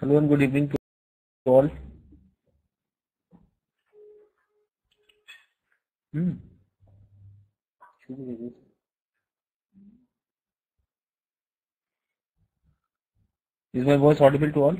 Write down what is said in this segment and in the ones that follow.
Hello and good evening to all. Is my voice audible to all?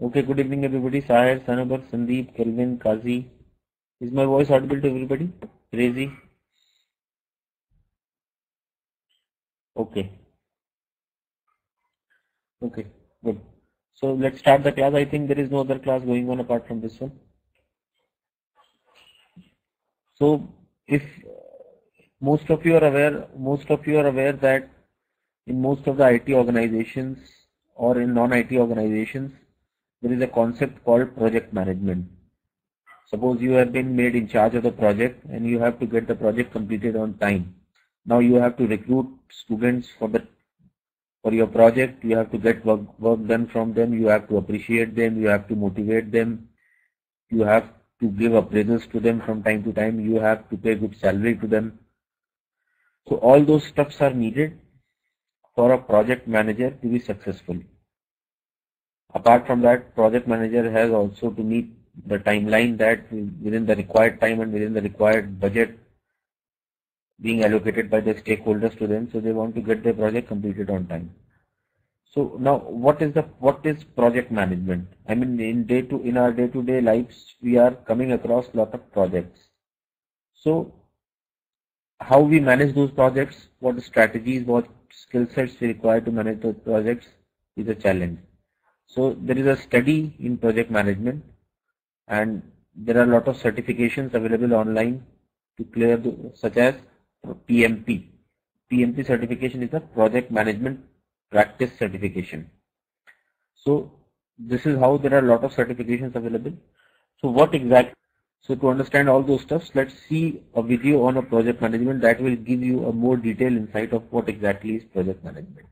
Okay, good evening everybody. Sahir, Sanabar, Sandeep, Kelvin, Kazi. Is my voice audible to everybody? Crazy? Okay. Okay, good. So let's start the class. I think there is no other class going on apart from this one. So if most of you are aware that in most of the IT organizations or in non-IT organizations, there is a concept called project management. Suppose you have been made in charge of the project and you have to get the project completed on time. Now you have to recruit students for your project. You have to get work done from them. You have to appreciate them. You have to motivate them. You have to give appraisals to them from time to time. You have to pay good salary to them. So all those steps are needed for a project manager to be successful. Apart from that, project manager has also to meet the timeline that within the required time and within the required budget being allocated by the stakeholders to them, so they want to get their project completed on time. So now what is project management? I mean, in our day-to-day lives we are coming across a lot of projects. So how we manage those projects, what strategies, what skill sets we require to manage those projects is a challenge. So there is a study in project management and there are a lot of certifications available online to clear such as PMP. PMP certification is a project management practice certification. So this is how there are a lot of certifications available. So so to understand all those stuff, let's see a video on a project management that will give you a more detailed insight of what exactly is project management.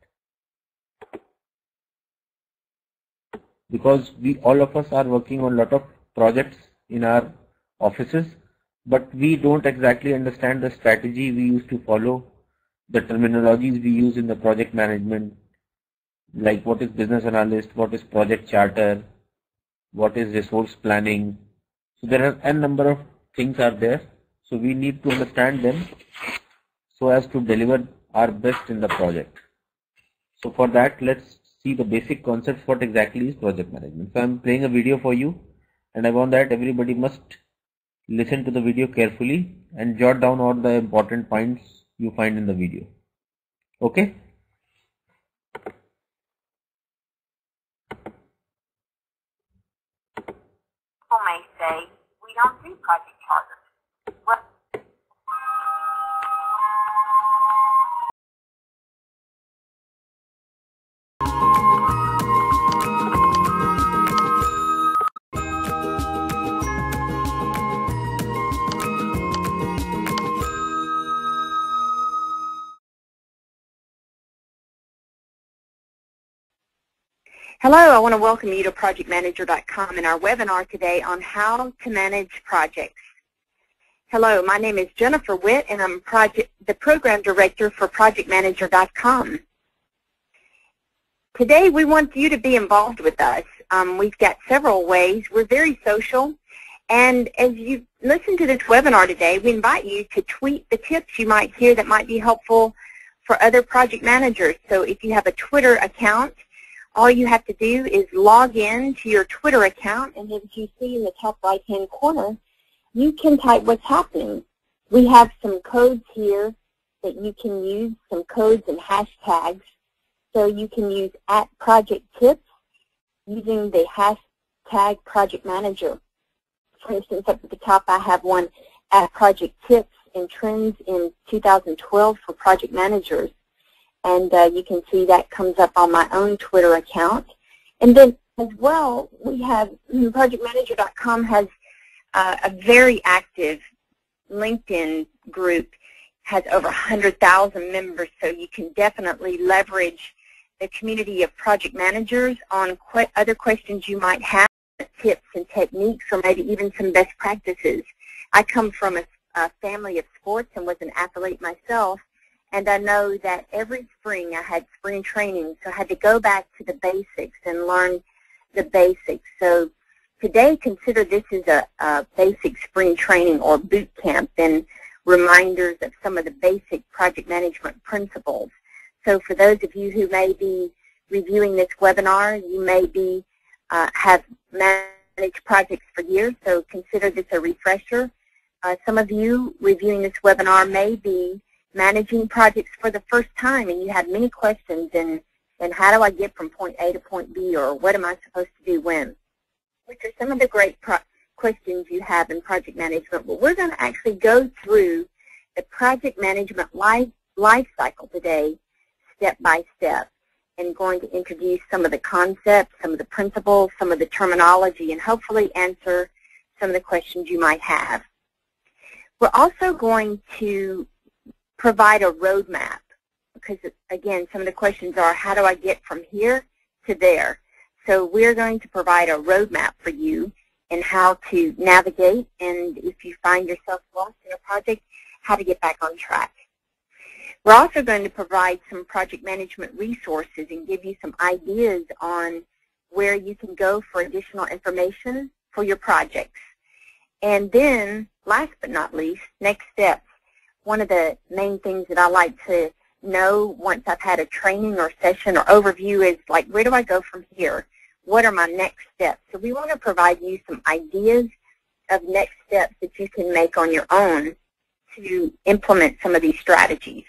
Because all of us are working on a lot of projects in our offices, but we don't exactly understand the strategy we used to follow, the terminologies we use in the project management, like what is business analyst, what is project charter, what is resource planning. So there are n number of things are there. So we need to understand them so as to deliver our best in the project. So for that, let's see the basic concepts, what exactly is project management. So I'm playing a video for you and I want that everybody must listen to the video carefully and jot down all the important points you find in the video. Okay? People may say, we don't do project charters. Well, hello, I want to welcome you to projectmanager.com and our webinar today on how to manage projects. Hello, my name is Jennifer Witt and I'm the program director for projectmanager.com. Today we want you to be involved with us. We've got several ways. We're very social, and as you listen to this webinar today, we invite you to tweet the tips you might hear that might be helpful for other project managers. So if you have a Twitter account, all you have to do is log in to your Twitter account, and as you see in the top right-hand corner, you can type what's happening. We have some codes here that you can use, some codes and hashtags. So you can use @projecttips using the hashtag project manager. For instance, up at the top I have one, at project tips and trends in 2012 for project managers. And you can see that comes up on my own Twitter account. And then as well, we have projectmanager.com has a very active LinkedIn group, has over 100,000 members, so you can definitely leverage the community of project managers on other questions you might have, tips and techniques, or maybe even some best practices. I come from a family of sports and was an athlete myself, and I know that every spring I had spring training, so I had to go back to the basics and learn the basics. So today, consider this as a basic spring training or boot camp and reminders of some of the basic project management principles. So for those of you who may be reviewing this webinar, you may be have managed projects for years, so consider this a refresher. Some of you reviewing this webinar may be managing projects for the first time, and you have many questions, and how do I get from point A to point B, or what am I supposed to do when? Which are some of the great questions you have in project management. But we're going to actually go through the project management life cycle today, step by step, and going to introduce some of the concepts, some of the principles, some of the terminology, and hopefully answer some of the questions you might have. We're also going to provide a roadmap, because, again, some of the questions are, how do I get from here to there? So we're going to provide a roadmap for you in how to navigate, and if you find yourself lost in a project, how to get back on track. We're also going to provide some project management resources and give you some ideas on where you can go for additional information for your projects. And then, last but not least, next steps. One of the main things that I like to know once I've had a training or session or overview is, like, where do I go from here? What are my next steps? So we want to provide you some ideas of next steps that you can make on your own to implement some of these strategies.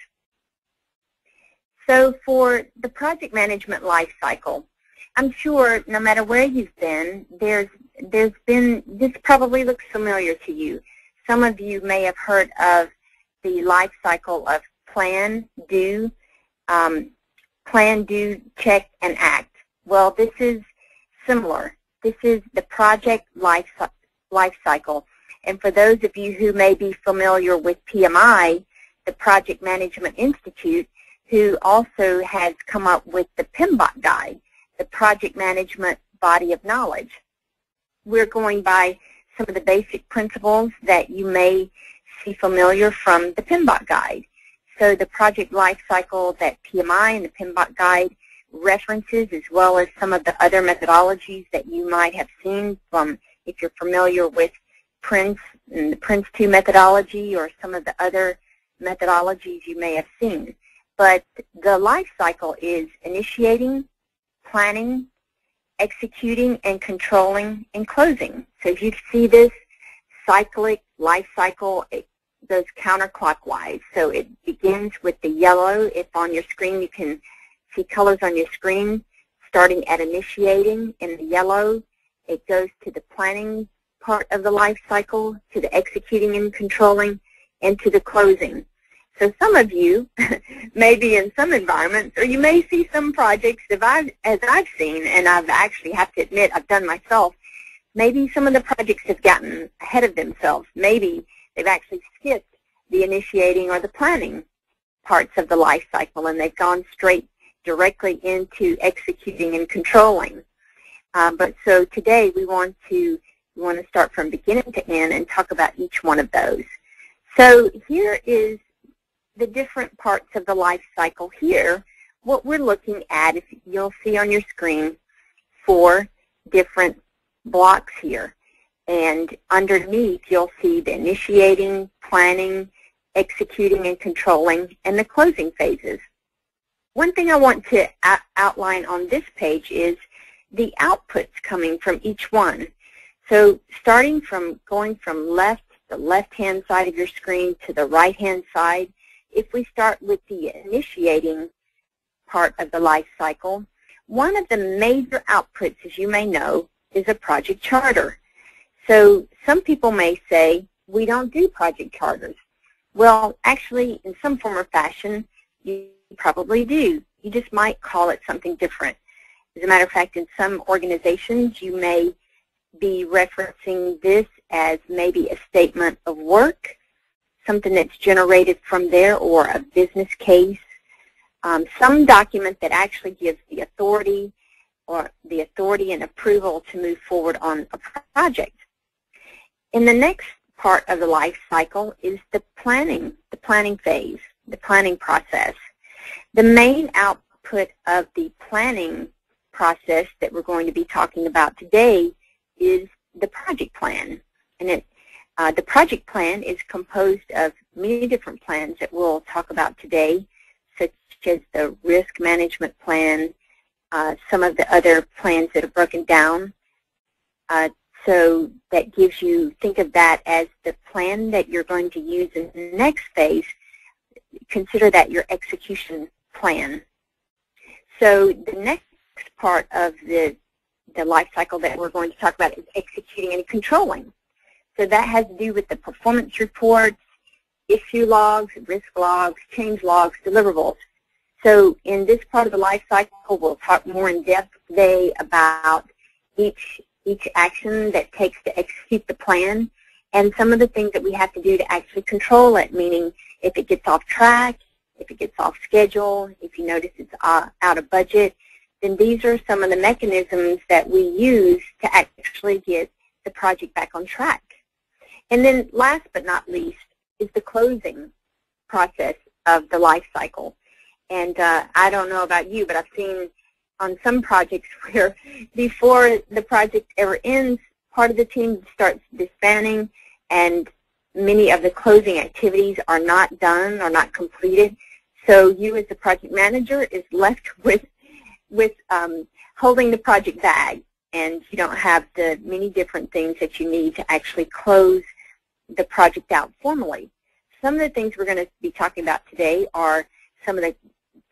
So for the project management life cycle, I'm sure no matter where you've been, there's been, this probably looks familiar to you. Some of you may have heard of the life cycle of plan, do, check, and act. Well, this is similar. This is the project life cycle. And for those of you who may be familiar with PMI, the Project Management Institute, who also has come up with the PMBOK guide, the Project Management Body of Knowledge. We're going by some of the basic principles that you may see familiar from the PMBOK guide. So the project life cycle that PMI and the PMBOK guide references, as well as some of the other methodologies that you might have seen from, if you're familiar with Prince and the Prince 2 methodology or some of the other methodologies you may have seen. But the life cycle is initiating, planning, executing, and controlling, and closing. So if you see this cyclic life cycle, it goes counterclockwise. So it begins with the yellow. If on your screen you can see colors on your screen, starting at initiating in the yellow, it goes to the planning part of the life cycle, to the executing and controlling, and to the closing. So some of you may be in some environments, or you may see some projects as I've seen, and I've actually have to admit I've done myself. Maybe some of the projects have gotten ahead of themselves. Maybe they've actually skipped the initiating or the planning parts of the life cycle, and they've gone straight directly into executing and controlling. But so today we want to start from beginning to end and talk about each one of those. So here is the different parts of the life cycle here. What we're looking at, if you'll see on your screen, 4 different blocks here. And underneath, you'll see the initiating, planning, executing, and controlling, and the closing phases. One thing I want to outline on this page is the outputs coming from each one. So starting from going from the left-hand side of your screen to the right-hand side, if we start with the initiating part of the life cycle, one of the major outputs, as you may know, is a project charter. So some people may say, we don't do project charters. Well, actually, in some form or fashion, you probably do. You just might call it something different. As a matter of fact, in some organizations, you may be referencing this as maybe a statement of work, something that's generated from there, or a business case, some document that actually gives the authority and approval to move forward on a project. In the next part of the life cycle is the planning phase, the planning process. The main output of the planning process that we're going to be talking about today is the project plan. And the project plan is composed of many different plans that we'll talk about today, such as the risk management plan, some of the other plans that are broken down. So that gives you, think of that as the plan that you're going to use in the next phase. Consider that your execution plan. So the next part of the life cycle that we're going to talk about is executing and controlling. So that has to do with the performance reports, issue logs, risk logs, change logs, deliverables. So in this part of the life cycle, we'll talk more in depth today about each action that takes to execute the plan and some of the things that we have to do to actually control it, meaning if it gets off track, if it gets off schedule, if you notice it's out of budget, then these are some of the mechanisms that we use to actually get the project back on track. And then last but not least is the closing process of the life cycle. And I don't know about you, but I've seen on some projects where before the project ever ends, part of the team starts disbanding and many of the closing activities are not done or not completed. So you as the project manager is left with holding the project bag, and you don't have the many different things that you need to actually close the project out formally. Some of the things we're going to be talking about today are some of the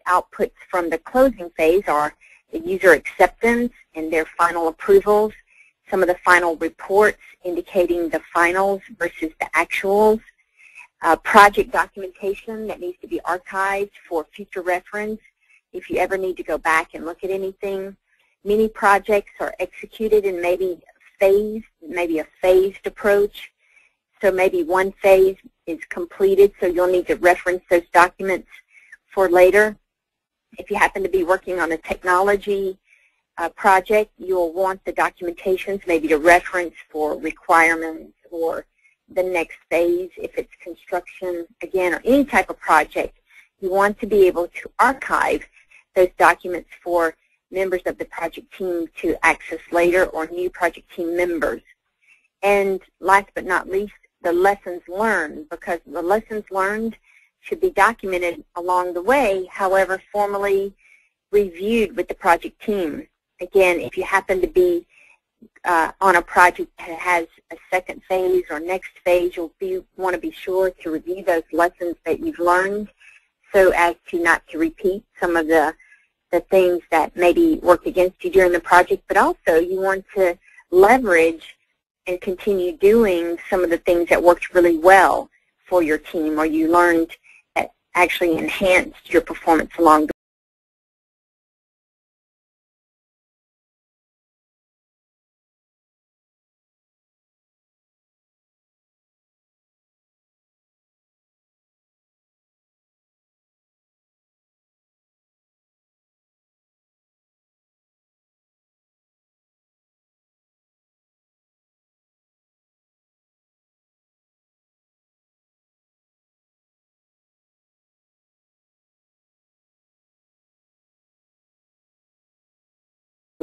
outputs from the closing phase are the user acceptance and their final approvals, some of the final reports indicating the finals versus the actuals, project documentation that needs to be archived for future reference if you ever need to go back and look at anything. Many projects are executed in maybe a phased approach. So maybe one phase is completed, so you'll need to reference those documents for later. If you happen to be working on a technology project, you'll want the documentations maybe to reference for requirements or the next phase. If it's construction, again, or any type of project, you want to be able to archive those documents for members of the project team to access later or new project team members. And last but not least, the lessons learned, because the lessons learned should be documented along the way, however, formally reviewed with the project team. Again, if you happen to be on a project that has a second phase or next phase, you'll want to be sure to review those lessons that you've learned so as to not to repeat some of the things that maybe worked against you during the project, but also you want to leverage and continue doing some of the things that worked really well for your team or you learned that actually enhanced your performance along the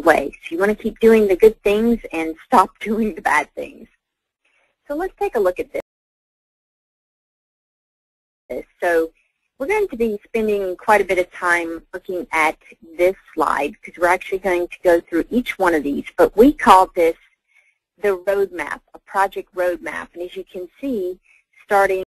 way. So you want to keep doing the good things and stop doing the bad things. So let's take a look at this. So we're going to be spending quite a bit of time looking at this slide because we're actually going to go through each one of these, but we call this the roadmap, a project roadmap. And as you can see, starting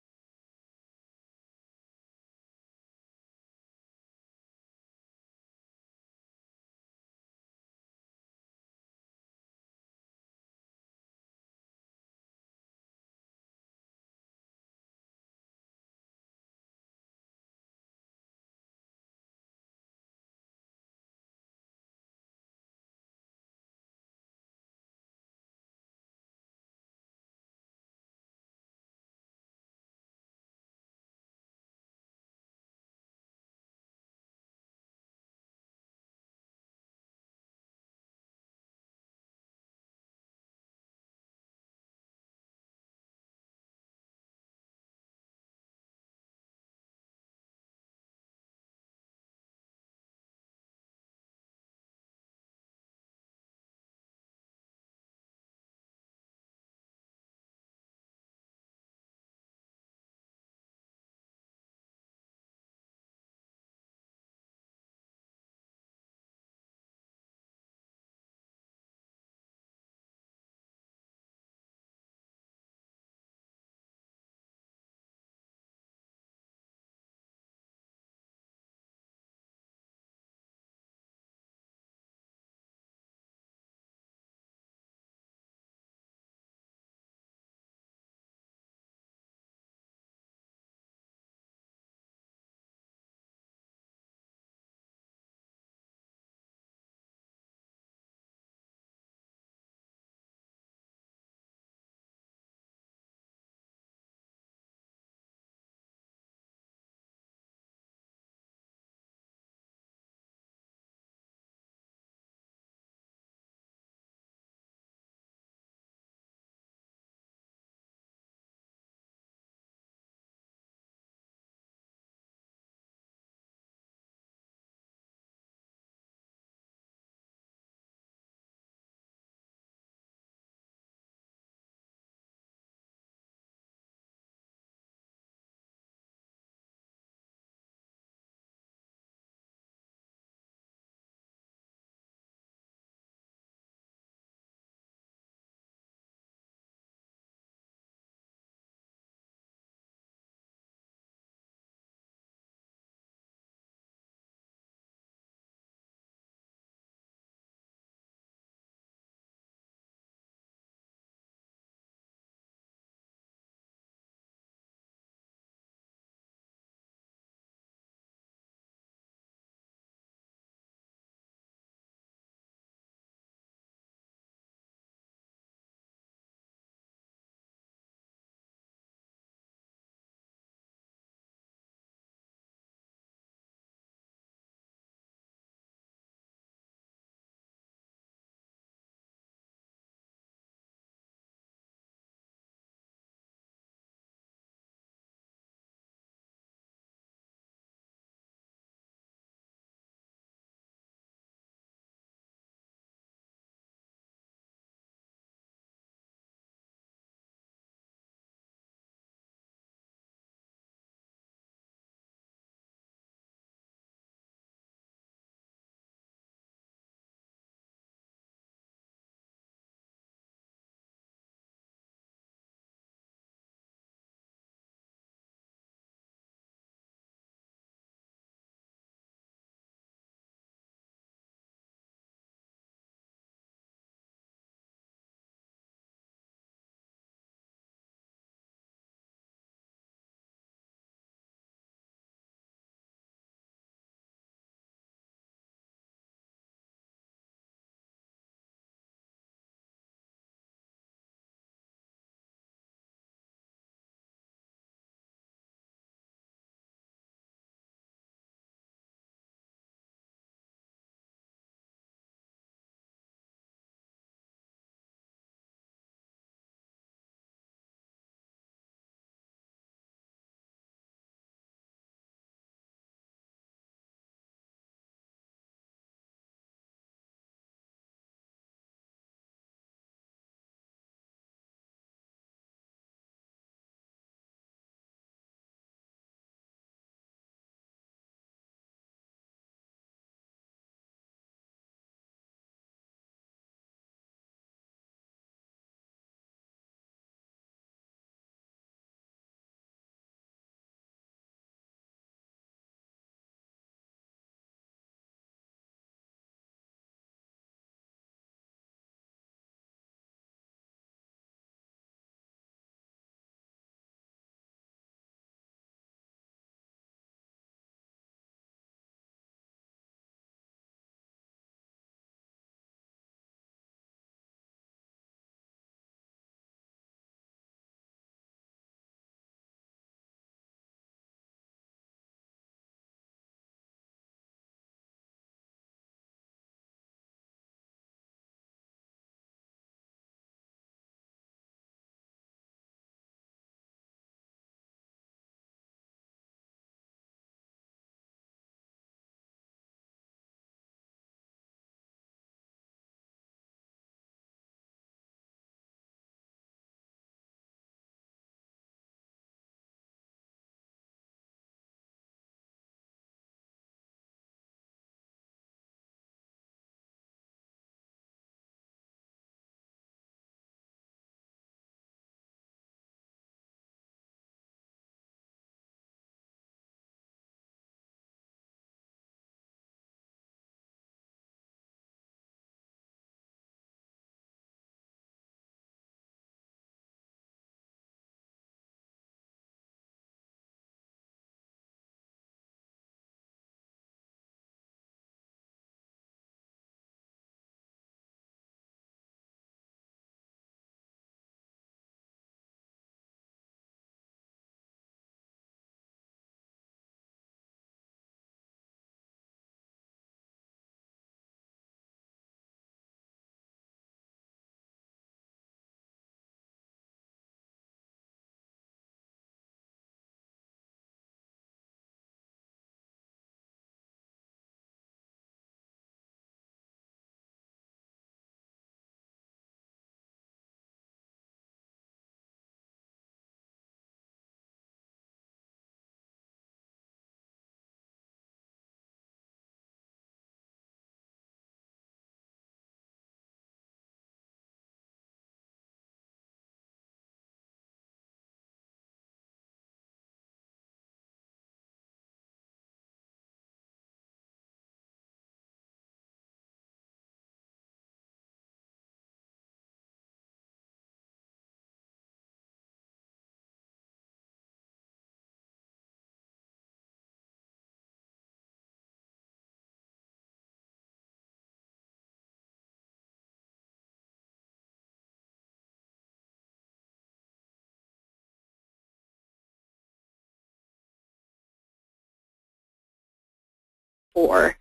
or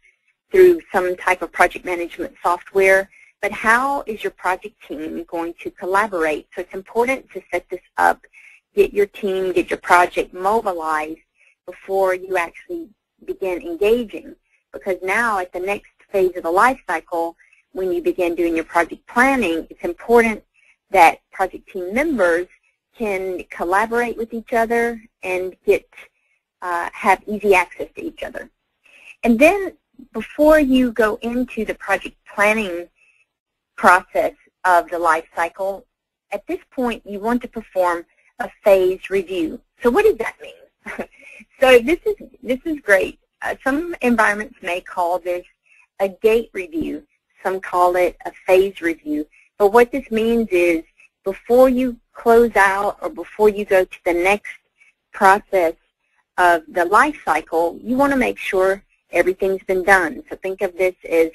through some type of project management software, but how is your project team going to collaborate? So it's important to set this up, get your team, get your project mobilized before you actually begin engaging, because now at the next phase of the life cycle, when you begin doing your project planning, it's important that project team members can collaborate with each other and have easy access to each other. And then before you go into the project planning process of the life cycle, at this point you want to perform a phase review. So what does that mean? So this is great. Some environments may call this a gate review. Some call it a phase review. But what this means is before you close out or before you go to the next process of the life cycle, you want to make sure everything's been done. So think of this as,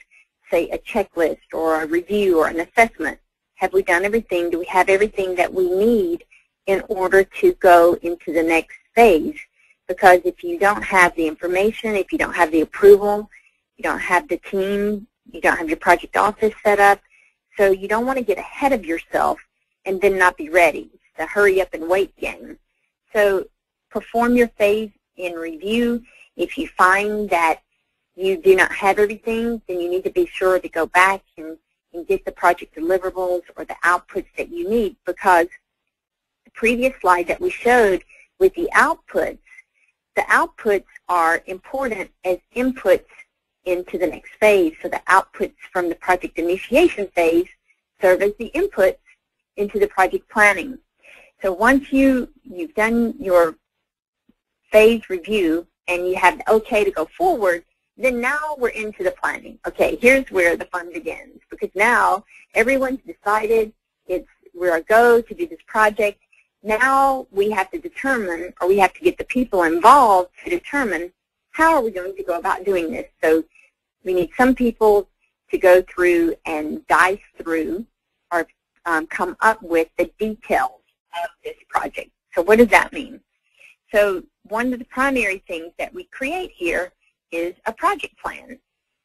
say, a checklist or a review or an assessment. Have we done everything? Do we have everything that we need in order to go into the next phase? Because if you don't have the information, if you don't have the approval, you don't have the team, you don't have your project office set up, so you don't want to get ahead of yourself and then not be ready. It's the hurry up and wait game. So perform your phase in review. If you find that you do not have everything, then you need to be sure to go back and get the project deliverables or the outputs that you need, because the previous slide that we showed with the outputs are important as inputs into the next phase. So the outputs from the project initiation phase serve as the inputs into the project planning. So once you've done your phase review and you have the okay to go forward, then now we're into the planning. Okay, here's where the fun begins, because now everyone's decided we're a go to do this project. Now we have to determine, or we have to get the people involved to determine how are we going to go about doing this. So we need some people to go through and dice through or come up with the details of this project. So what does that mean? So one of the primary things that we create here is a project plan.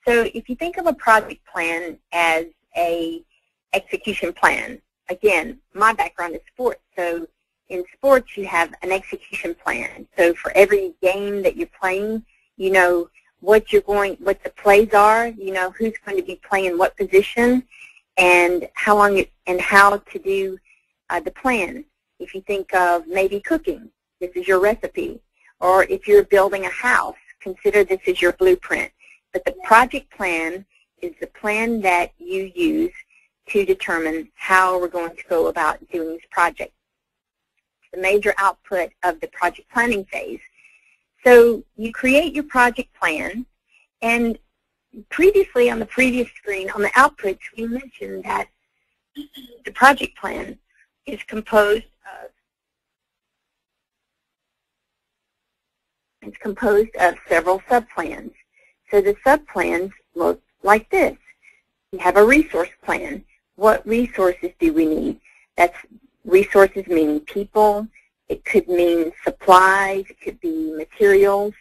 So if you think of a project plan as a execution plan, again, my background is sports, so in sports you have an execution plan. So for every game that you're playing, you know what the plays are, you know who's going to be playing what position, and how long and how to do the plan. If you think of maybe cooking, this is your recipe. Or if you're building a house, consider this as your blueprint. But the project plan is the plan that you use to determine how we're going to go about doing this project. The major output of the project planning phase. So you create your project plan, and previously on the previous screen, on the outputs, we mentioned that the project plan is composed of several subplans. So the subplans look like this. You have a resource plan. What resources do we need? That's resources meaning people. It could mean supplies. It could be materials.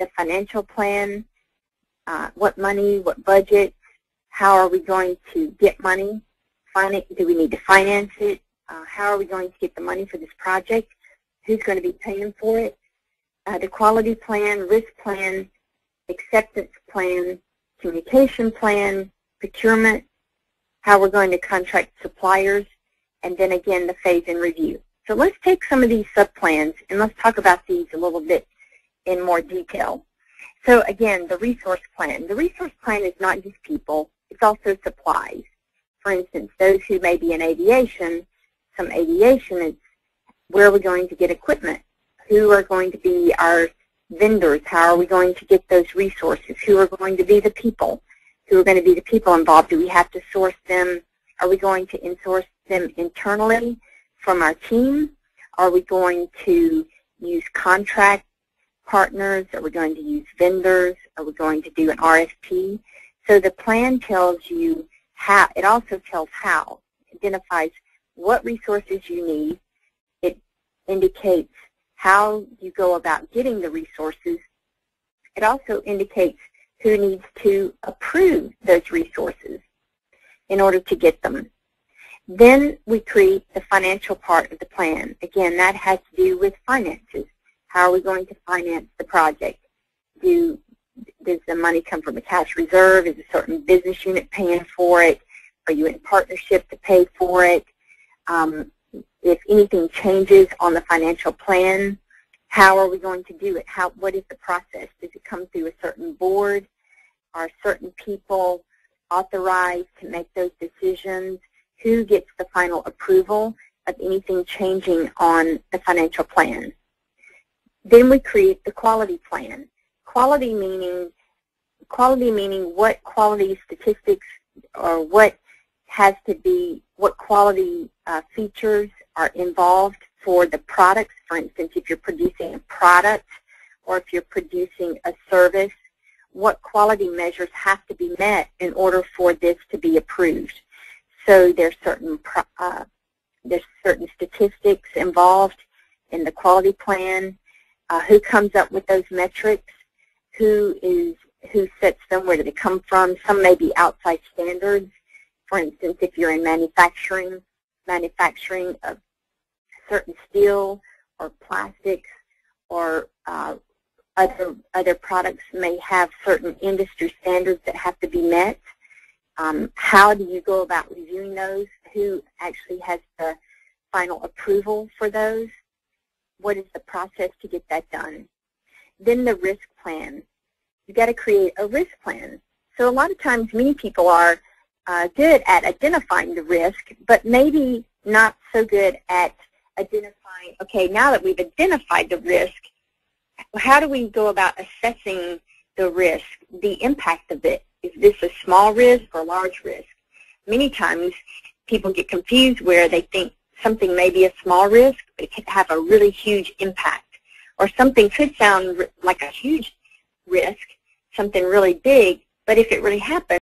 The financial plan, what money, what budget, how are we going to get money? Do we need to finance it? How are we going to get the money for this project? Who's going to be paying for it? The quality plan, risk plan, acceptance plan, communication plan, procurement, how we're going to contract suppliers, and then again the phase in review. So let's take some of these subplans and let's talk about these a little bit in more detail. So again, the resource plan. The resource plan is not just people, it's also supplies. For instance, those who may be in aviation, some aviation is where are we going to get equipment? Who are going to be our vendors? How are we going to get those resources? Who are going to be the people? Who are going to be the people involved? Do we have to source them? Are we going to insource them internally from our team? Are we going to use contract partners? Are we going to use vendors? Are we going to do an RFP? So the plan tells you how. It also tells how. It identifies what resources you need. It indicates how you go about getting the resources. It also indicates who needs to approve those resources in order to get them. Then we create the financial part of the plan. Again, that has to do with finances. How are we going to finance the project? Does the money come from a cash reserve? Is a certain business unit paying for it? Are you in partnership to pay for it? If anything changes on the financial plan, how are we going to do it? What is the process? Does it come through a certain board? Are certain people authorized to make those decisions? Who gets the final approval of anything changing on the financial plan? Then we create the quality plan. Quality meaning what quality statistics or what quality features are involved for the products. For instance, if you're producing a product or if you're producing a service, what quality measures have to be met in order for this to be approved. So there's certain statistics involved in the quality plan. Who comes up with those metrics? Who sets them? Where do they come from? Some may be outside standards. For instance, if you're in manufacturing of certain steel or plastics or other products may have certain industry standards that have to be met. How do you go about reviewing those? Who actually has the final approval for those? What is the process to get that done? Then the risk plan. You've got to create a risk plan. So a lot of times many people are good at identifying the risk, but maybe not so good at identifying, okay, now that we've identified the risk, how do we go about assessing the risk, the impact of it? Is this a small risk or a large risk? Many times people get confused where they think something may be a small risk, but it could have a really huge impact. Or something could sound like a huge risk, something really big, but if it really happens,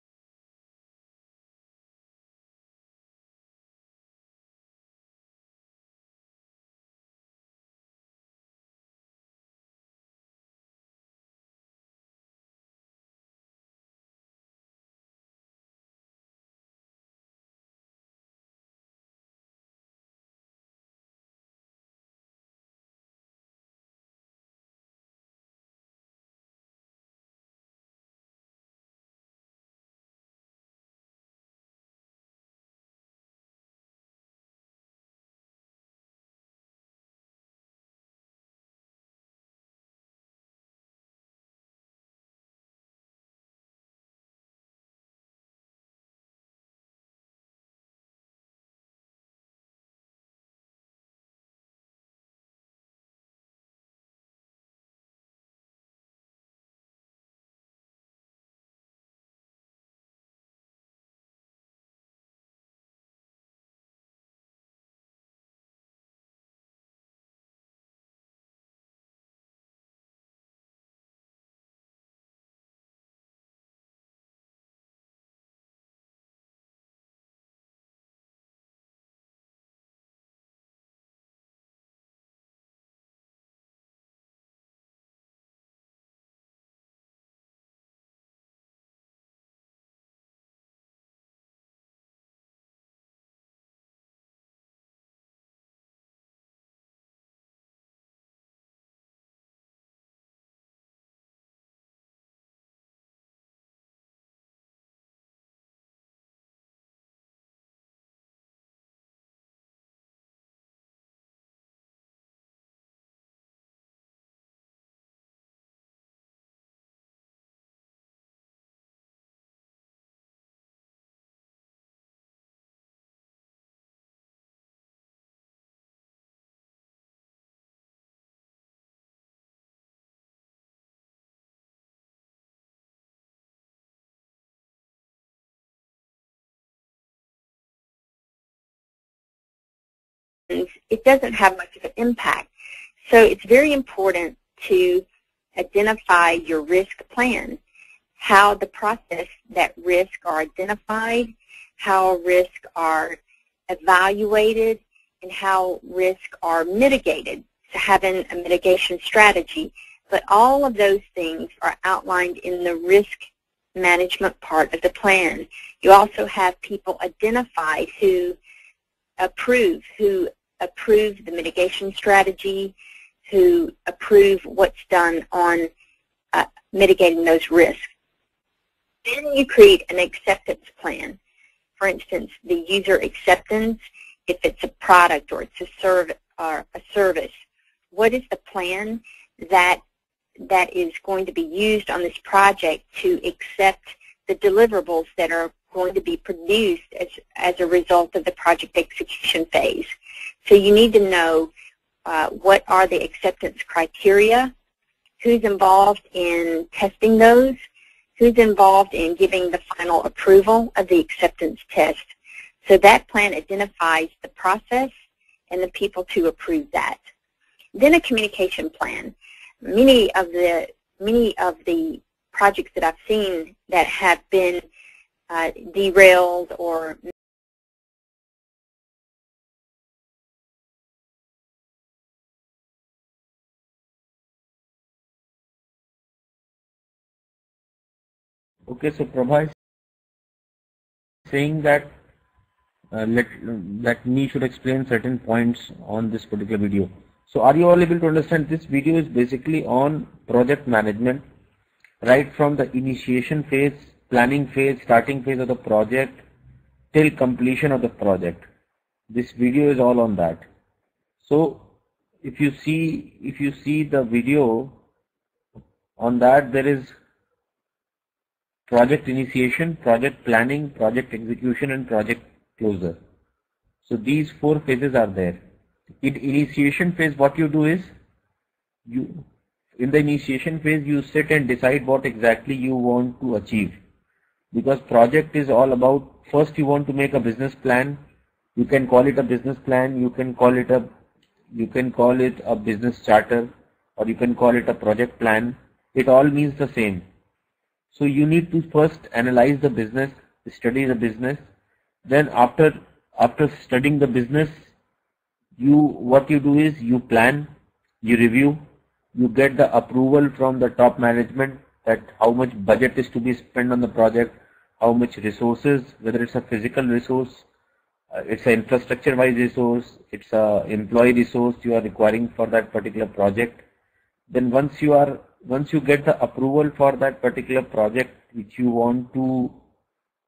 it doesn't have much of an impact. So it's very important to identify your risk plan, how the process that risks are identified, how risks are evaluated, and how risks are mitigated. So having a mitigation strategy, But all of those things are outlined in the risk management part of the plan. You also have people identified who approve the mitigation strategy, who approve what's done on mitigating those risks. Then you create an acceptance plan. For instance, the user acceptance, if it's a product or it's a service, what is the plan that is going to be used on this project to accept the deliverables that are going to be produced as a result of the project execution phase. So you need to know what are the acceptance criteria, who's involved in testing those, who's involved in giving the final approval of the acceptance test. So that plan identifies the process and the people to approve that. Then a communication plan. Many of the projects that I've seen that have been derailed or Okay, so Prabha is saying that that me should explain certain points on this particular video. So are you all able to understand? This video is basically on project management, right from the initiation phase, planning phase, starting phase of the project till completion of the project. This video is all on that. So if you see the video on that, there is project initiation, project planning, project execution, and project closure. So these 4 phases are there. In initiation phase, what you do is, in the initiation phase, you sit and decide what exactly you want to achieve. Because project is all about, first you want to make a business plan. You can call it a business plan, you can call it a business charter, or you can call it a project plan. It all means the same. So you need to first analyze the business, study the business. Then after studying the business, what you do is you plan, you review, you get the approval from the top management that how much budget is to be spent on the project, how much resources, whether it's a physical resource, it's an infrastructure-wise resource, it's a employee resource you are requiring for that particular project. Then once you get the approval for that particular project which you want to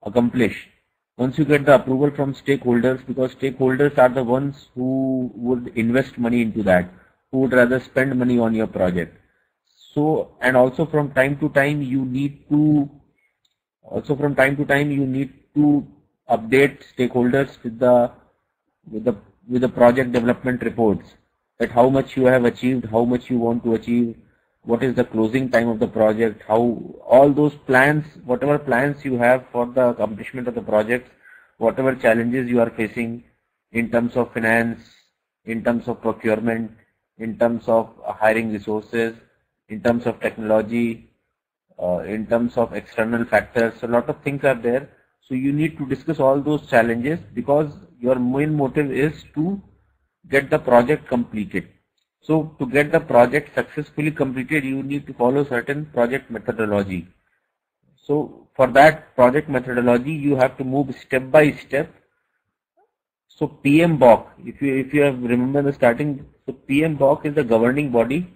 accomplish, once you get the approval from stakeholders, because stakeholders are the ones who would invest money into that, who would rather spend money on your project. So, and also from time to time you need to update stakeholders with the project development reports, that how much you have achieved, how much you want to achieve, what is the closing time of the project, how all those plans, whatever plans you have for the accomplishment of the project, whatever challenges you are facing in terms of finance, in terms of procurement, in terms of hiring resources, in terms of technology, in terms of external factors. So a lot of things are there. So you need to discuss all those challenges, because your main motive is to get the project completed. So to get the project successfully completed, you need to follow certain project methodology. So for that project methodology, you have to move step by step. So PMBOK, if you have remember the starting, so PMBOK is the governing body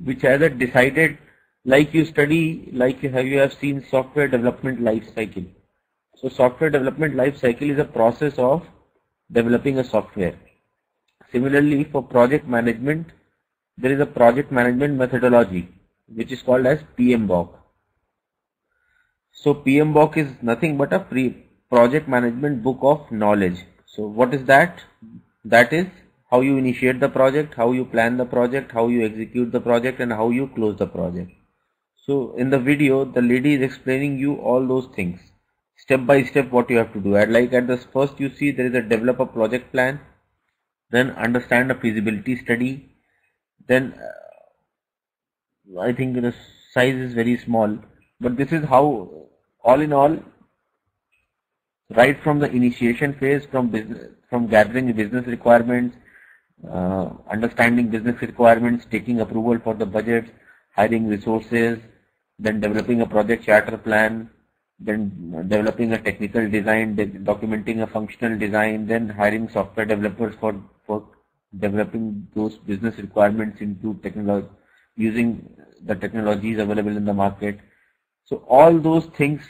which has a decided, like you study, like you have seen software development life cycle. So software development life cycle is a process of developing a software. Similarly, for project management, there is a project management methodology which is called as PMBOK. So PMBOK is nothing but a project management book of knowledge. So what is that? That is how you initiate the project, how you plan the project, how you execute the project, and how you close the project. So in the video, the lady is explaining you all those things, step by step what you have to do. And like at the first you see there is a develop a project plan, then understand a feasibility study, then I think the size is very small, but this is how, all in all, right from the initiation phase, from gathering business requirements, understanding business requirements, taking approval for the budget, hiring resources, then developing a project charter plan, then developing a technical design, documenting a functional design, then hiring software developers for developing those business requirements into technology, using the technologies available in the market. So all those things,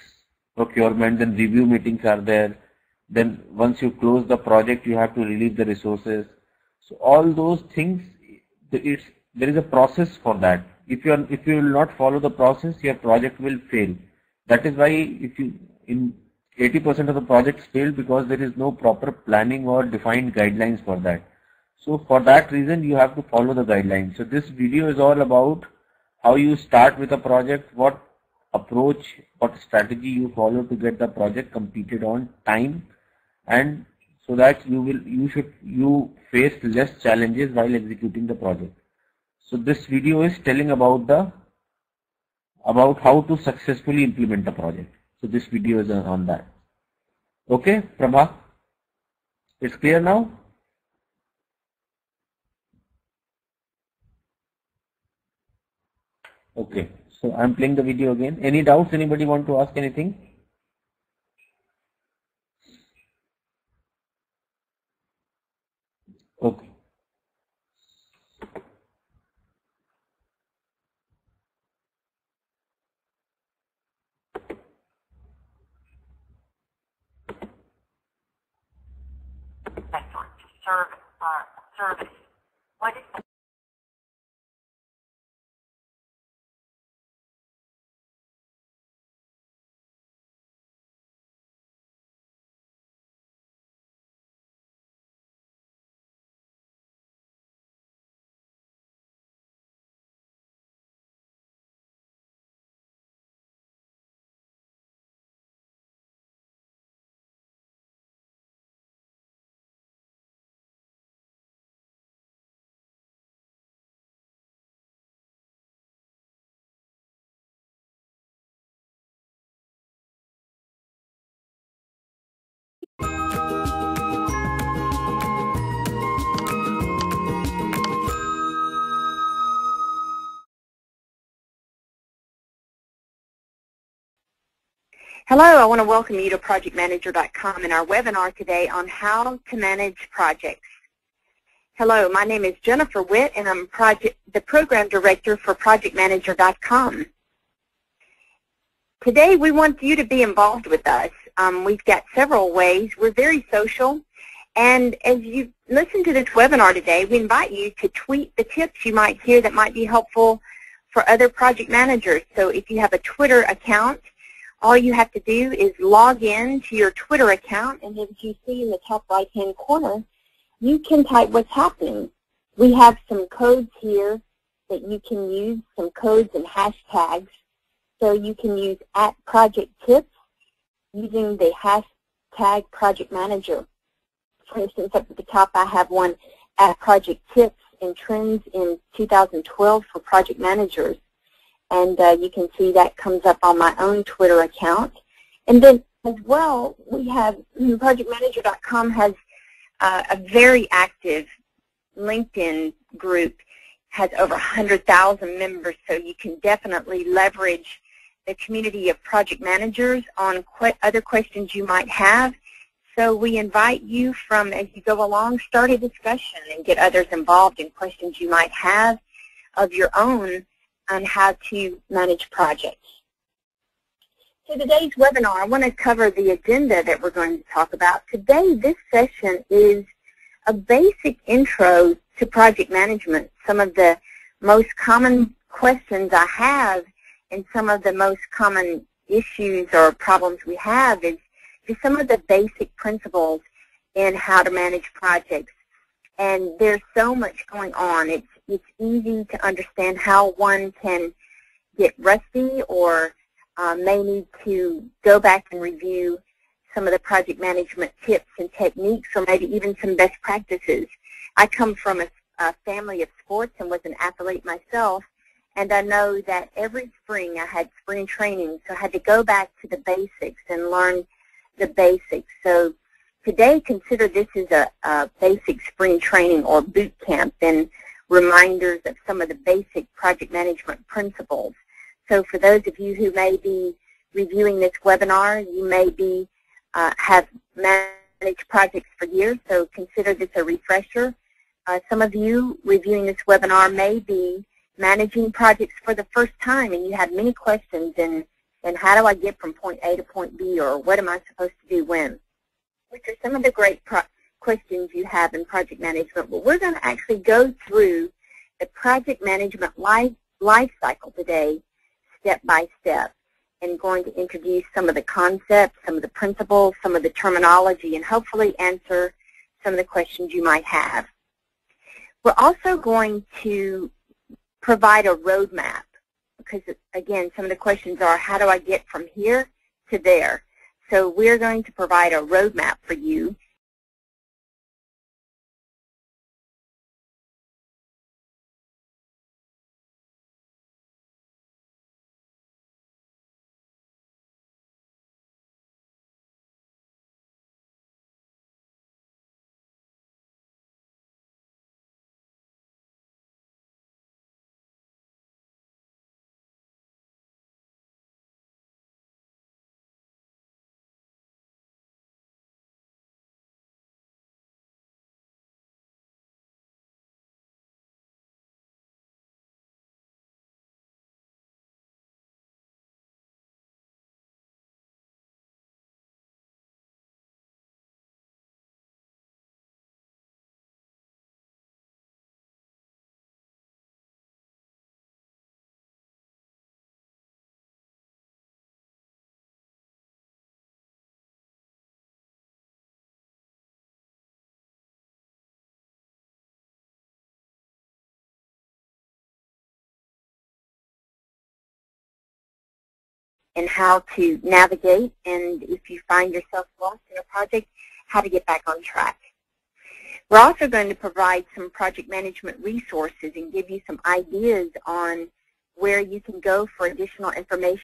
procurement, then review meetings are there. Then once you close the project, you have to release the resources. So all those things, there is a process for that. If you will not follow the process, your project will fail. That is why in 80% of the projects fail, because there is no proper planning or defined guidelines for that. So for that reason, you have to follow the guidelines. So this video is all about how you start with a project, what approach, what strategy you follow to get the project completed on time, and so that you face less challenges while executing the project. So this video is telling about how to successfully implement a project. So this video is on that. Okay, Prabha, it's clear now? Okay, so I'm playing the video again. Any doubts? Anybody want to ask anything? Okay. Service. What is Hello, I want to welcome you to projectmanager.com and our webinar today on how to manage projects. Hello, my name is Jennifer Witt and I'm the Program Director for projectmanager.com. Today we want you to be involved with us. We've got several ways. We're very social, and as you listen to this webinar today, we invite you to tweet the tips you might hear that might be helpful for other project managers. So if you have a Twitter account, all you have to do is log in to your Twitter account, and as you see in the top right-hand corner, you can type what's happening. We have some codes here that you can use, some codes and hashtags. So you can use @projecttips using the hashtag project manager. For instance, up at the top I have one @projecttips and trends in 2012 for project managers. And you can see that comes up on my own Twitter account. And then as well, we have projectmanager.com has a very active LinkedIn group, has over 100,000 members, so you can definitely leverage the community of project managers on other questions you might have. So we invite you as you go along, start a discussion and get others involved in questions you might have of your own on how to manage projects. So today's webinar, I want to cover the agenda that we're going to talk about. Today, this session is a basic intro to project management. Some of the most common questions I have and some of the most common issues or problems we have is some of the basic principles in how to manage projects. And there's so much going on. It's easy to understand how one can get rusty or may need to go back and review some of the project management tips and techniques, or maybe even some best practices. I come from a family of sports and was an athlete myself, and I know that every spring I had spring training, so I had to go back to the basics and learn the basics. So today, consider this as a basic spring training or boot camp and reminders of some of the basic project management principles. So for those of you who may be reviewing this webinar, you may be have managed projects for years, so consider this a refresher. Some of you reviewing this webinar may be managing projects for the first time, and you have many questions, and how do I get from point A to point B, or what am I supposed to do when? Which are some of the great questions you have in project management. But we're going to actually go through the project management life cycle today, step by step, and going to introduce some of the concepts, some of the principles, some of the terminology, and hopefully answer some of the questions you might have. We're also going to provide a roadmap because, again, some of the questions are, how do I get from here to there? So we're going to provide a roadmap for you. And how to navigate, and if you find yourself lost in a project, how to get back on track. We're also going to provide some project management resources and give you some ideas on where you can go for additional information.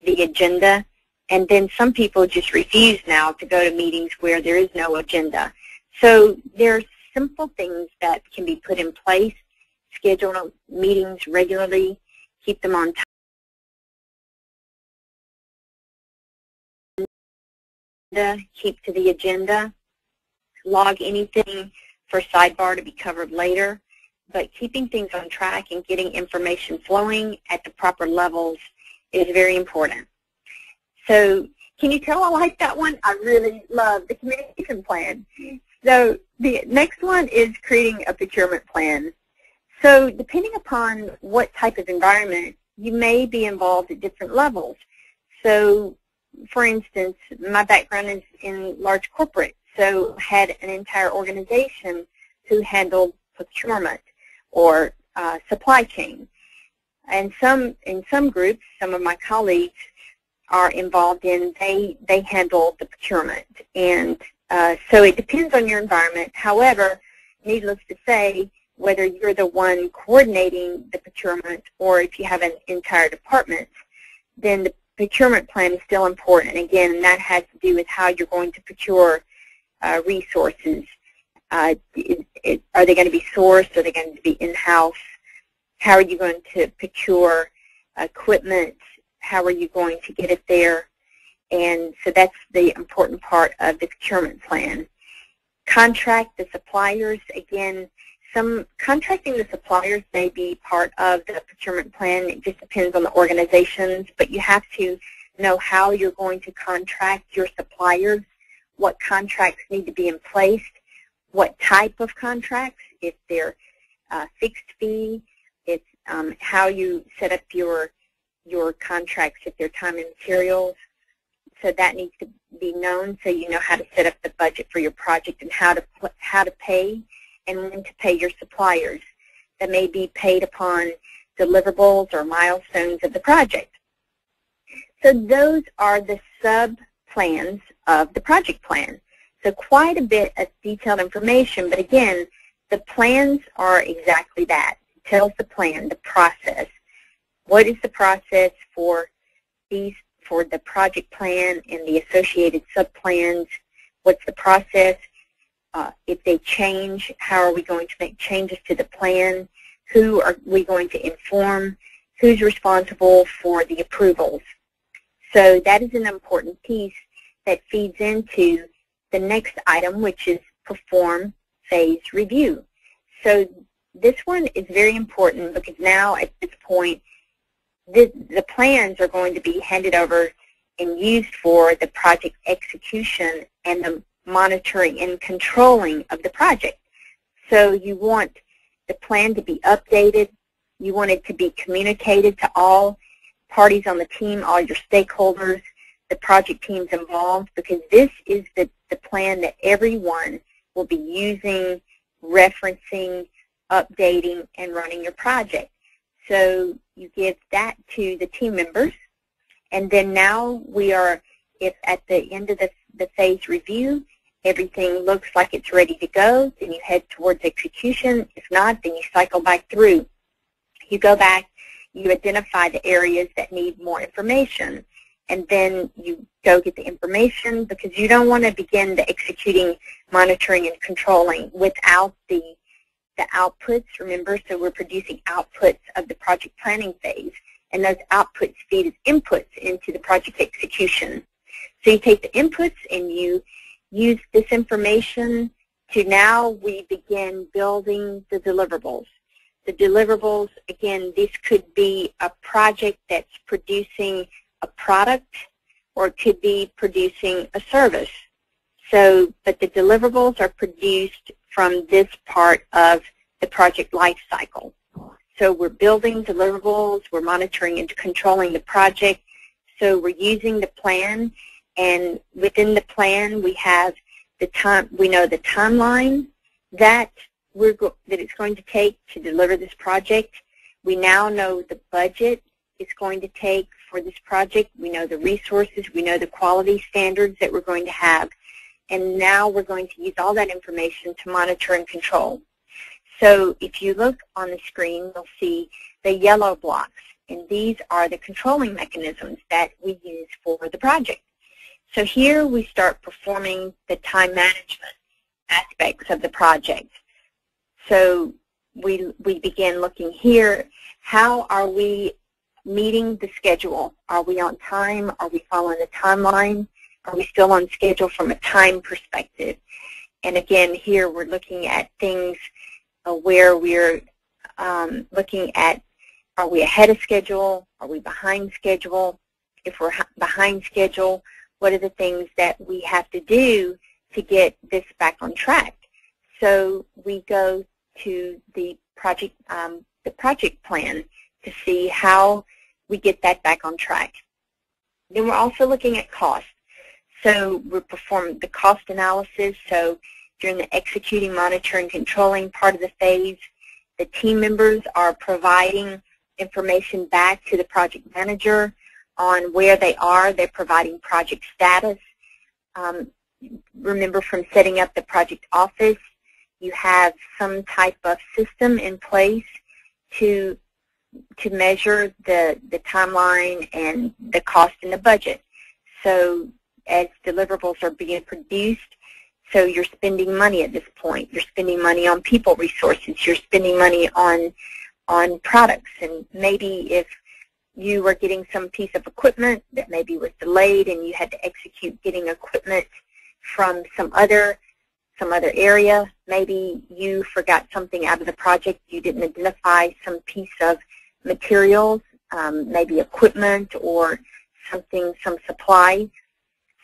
the agenda, and then some people just refuse now to go to meetings where there is no agenda. So there's simple things that can be put in place. Schedule meetings regularly, keep them on time, keep to the agenda, log anything for sidebar to be covered later, but keeping things on track and getting information flowing at the proper levels is very important. So can you tell I like that one? I really love the communication plan. So the next one is creating a procurement plan. So depending upon what type of environment, you may be involved at different levels. So for instance, my background is in large corporate, so had an entire organization who handled procurement or supply chain. And in some groups, some of my colleagues are involved in, they handle the procurement. And so it depends on your environment. However, needless to say, whether you're the one coordinating the procurement or if you have an entire department, then the procurement plan is still important. Again, and that has to do with how you're going to procure resources. Are they going to be sourced? Are they going to be in-house? How are you going to procure equipment? How are you going to get it there? And so that's the important part of the procurement plan. Contract the suppliers. Again, contracting the suppliers may be part of the procurement plan. It just depends on the organizations, but you have to know how you're going to contract your suppliers, what contracts need to be in place, what type of contracts, if they're fixed fee, it's how you set up your contracts, if they're time and materials. So that needs to be known, so you know how to set up the budget for your project and how to pay and when to pay your suppliers that may be paid upon deliverables or milestones of the project. So those are the sub-plans of the project plan. So quite a bit of detailed information, but again, the plans are exactly that. It tells the plan, the process. What is the process for the project plan and the associated sub-plans? What's the process? If they change, how are we going to make changes to the plan? Who are we going to inform? Who's responsible for the approvals? So that is an important piece that feeds into the next item, which is perform phase review. So this one is very important because now at this point, the plans are going to be handed over and used for the project execution and the monitoring and controlling of the project. So you want the plan to be updated. You want it to be communicated to all parties on the team, all your stakeholders, the project teams involved, because this is the plan that everyone will be using, referencing, updating, and running your project. So you give that to the team members, and then now we are, if at the end of the phase review, everything looks like it's ready to go, then you head towards execution. If not, then you cycle back through. You go back, you identify the areas that need more information, and then you go get the information because you don't want to begin the executing, monitoring, and controlling without the outputs. Remember, so we're producing outputs of the project planning phase, and those outputs feed as inputs into the project execution. So you take the inputs and you use this information to now we begin building the deliverables. The deliverables, again, this could be a project that's producing a product or it could be producing a service. So, but the deliverables are produced from this part of the project life cycle. So we're building deliverables, we're monitoring and controlling the project. So we're using the plan, and within the plan we have the time. We know the timeline that it's going to take to deliver this project. We now know the budget it's going to take for this project. We know the resources. We know the quality standards that we're going to have. And now we're going to use all that information to monitor and control. So if you look on the screen, you'll see the yellow blocks. and these are the controlling mechanisms that we use for the project. So here we start performing the time management aspects of the project. So we begin looking here, how are we meeting the schedule? Are we on time? Are we following the timeline? Are we still on schedule from a time perspective? And again, here we're looking at things where we're looking at, are we ahead of schedule? Are we behind schedule? If we're behind schedule, what are the things that we have to do to get this back on track? So we go to the project plan to see how we get that back on track. Then we're also looking at cost. So we perform the cost analysis. So during the executing, monitoring, controlling part of the phase, the team members are providing information back to the project manager on where they are. They're providing project status. Remember, from setting up the project office, you have some type of system in place to measure the timeline and the cost and the budget. So as deliverables are being produced, so you're spending money at this point. You're spending money on people resources. You're spending money on products. And maybe if you were getting some piece of equipment that maybe was delayed and you had to execute getting equipment from some other area, maybe you forgot something out of the project. You didn't identify some piece of materials, maybe equipment or something, some supply,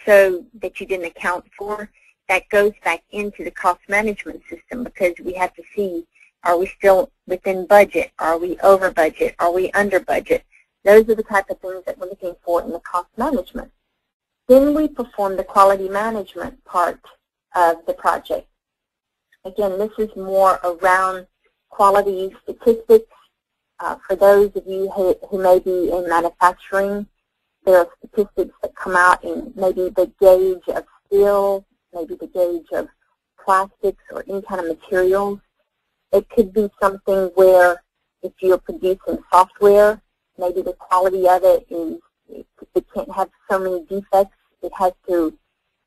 so that you didn't account for. That goes back into the cost management system, because we have to see, are we still within budget? Are we over budget? Are we under budget? Those are the type of things that we're looking for in the cost management. Then we perform the quality management part of the project. Again, this is more around quality statistics. For those of you who may be in manufacturing, there are statistics that come out in maybe the gauge of steel, maybe the gauge of plastics or any kind of materials. It could be something where if you're producing software, maybe the quality of it is, it can't have so many defects. It has to,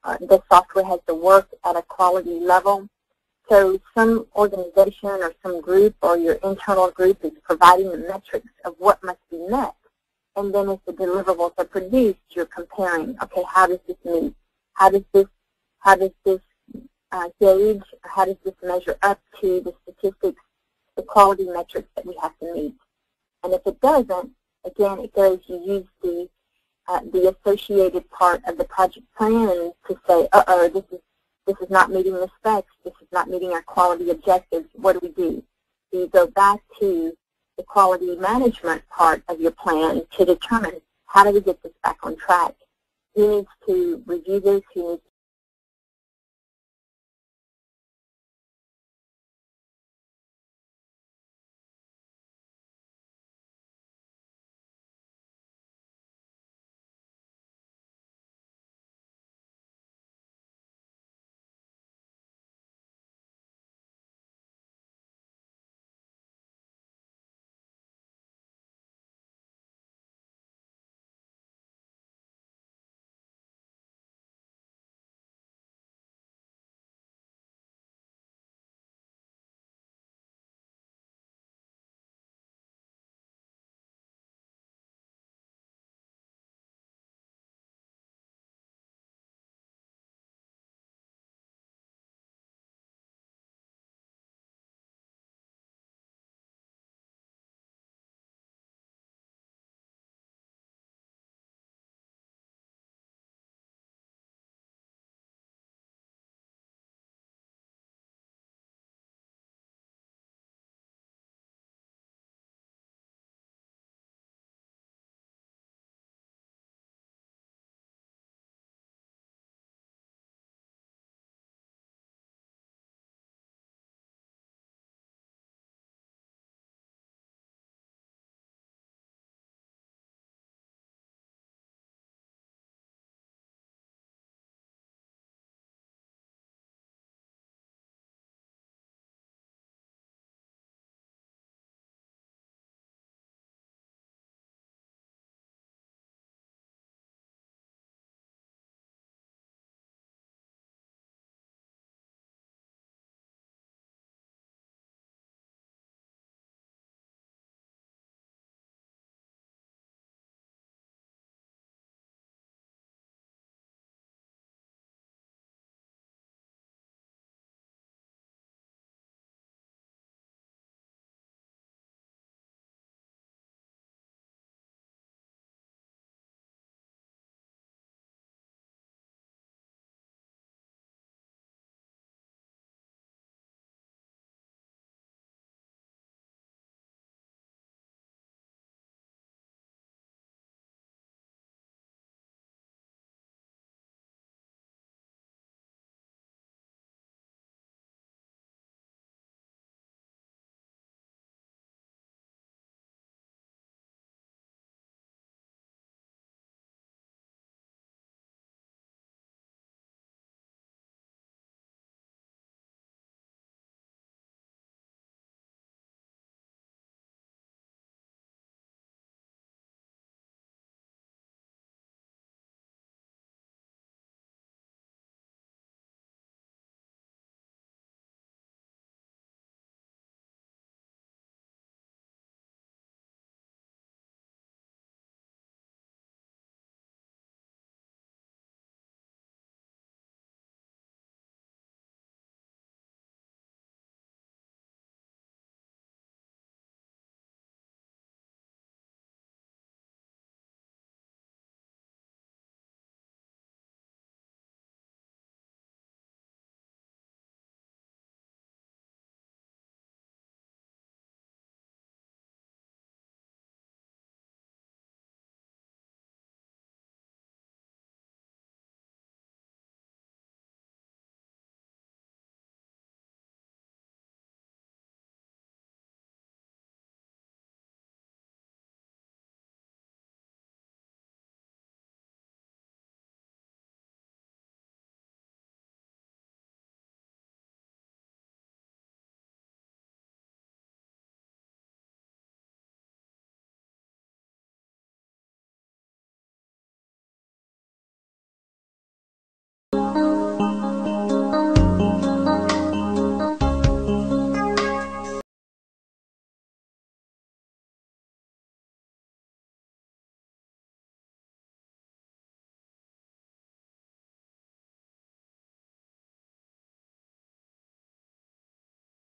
the software has to work at a quality level. So some organization or some group or your internal group is providing the metrics of what must be met. And then as the deliverables are produced, you're comparing, okay, how does this meet? How does this gauge, or how does this measure up to the statistics, the quality metrics that we have to meet? And if it doesn't, again, it goes, you use the associated part of the project plan to say, uh-oh, this is not meeting the specs, this is not meeting our quality objectives. What do? So you go back to the quality management part of your plan to determine, how do we get this back on track? Who needs to review this? Who needs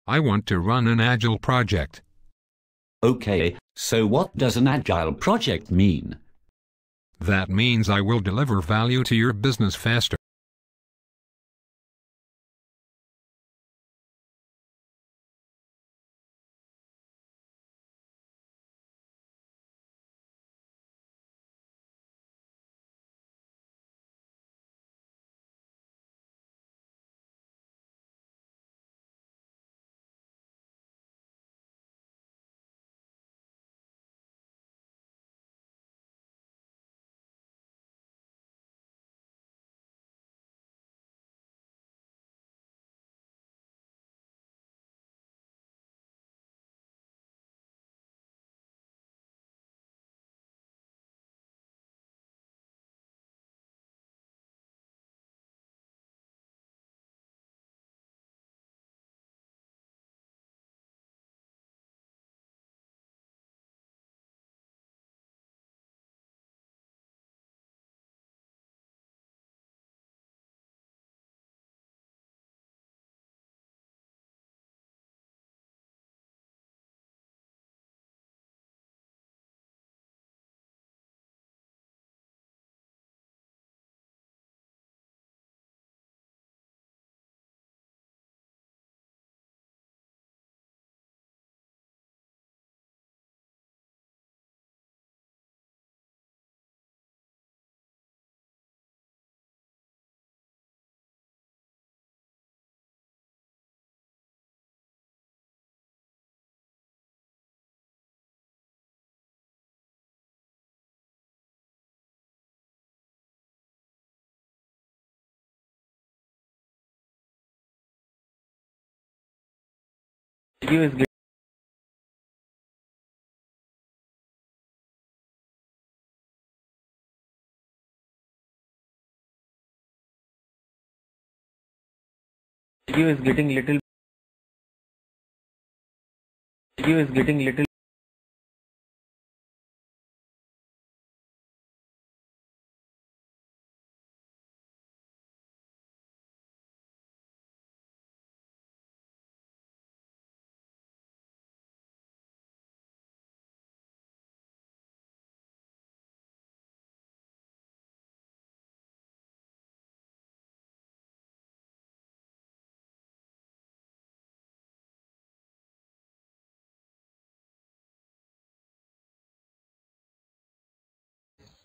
I want to run an agile project. Okay, so what does an agile project mean? That means I will deliver value to your business faster. Video is get- Video is getting little. Video is getting little.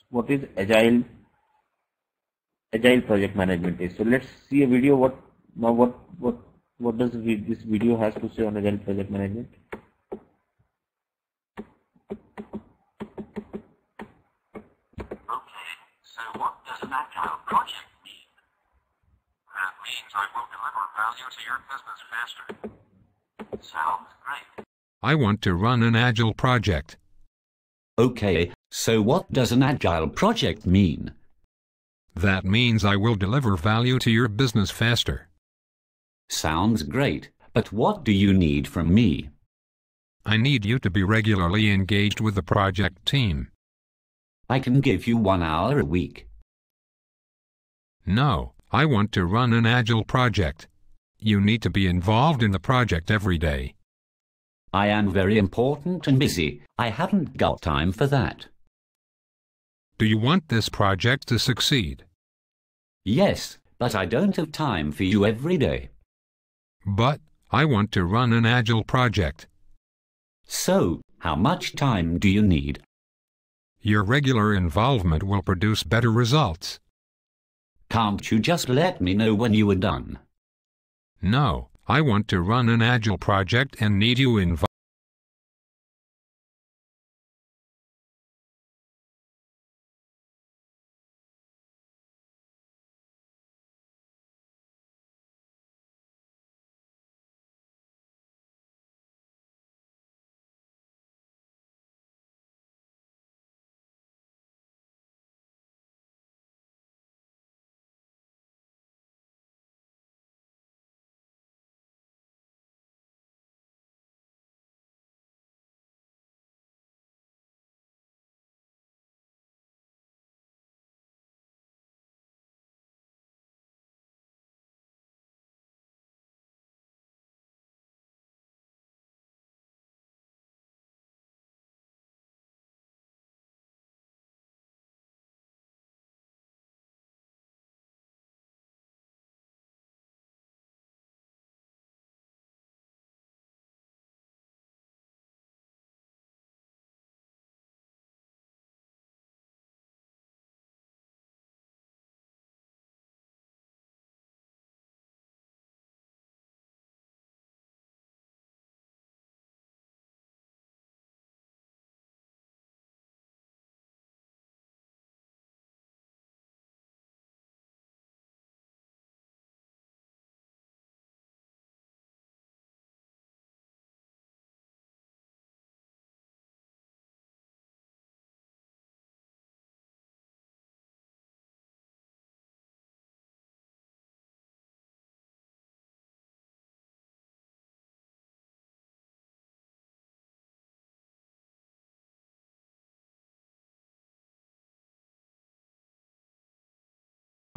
What is agile project management is. So let's see a video. What does this video has to say on agile project management? Okay, so what does an agile project mean? That means I will deliver value to your business faster. Sounds great. I want to run an agile project. Okay, so what does an agile project mean? That means I will deliver value to your business faster. Sounds great, but what do you need from me? I need you to be regularly engaged with the project team. I can give you 1 hour a week. No, I want to run an agile project. You need to be involved in the project every day. I am very important and busy. I haven't got time for that. Do you want this project to succeed? Yes, but I don't have time for you every day. But I want to run an agile project. So, how much time do you need? Your regular involvement will produce better results. Can't you just let me know when you are done? No, I want to run an agile project and need you involved.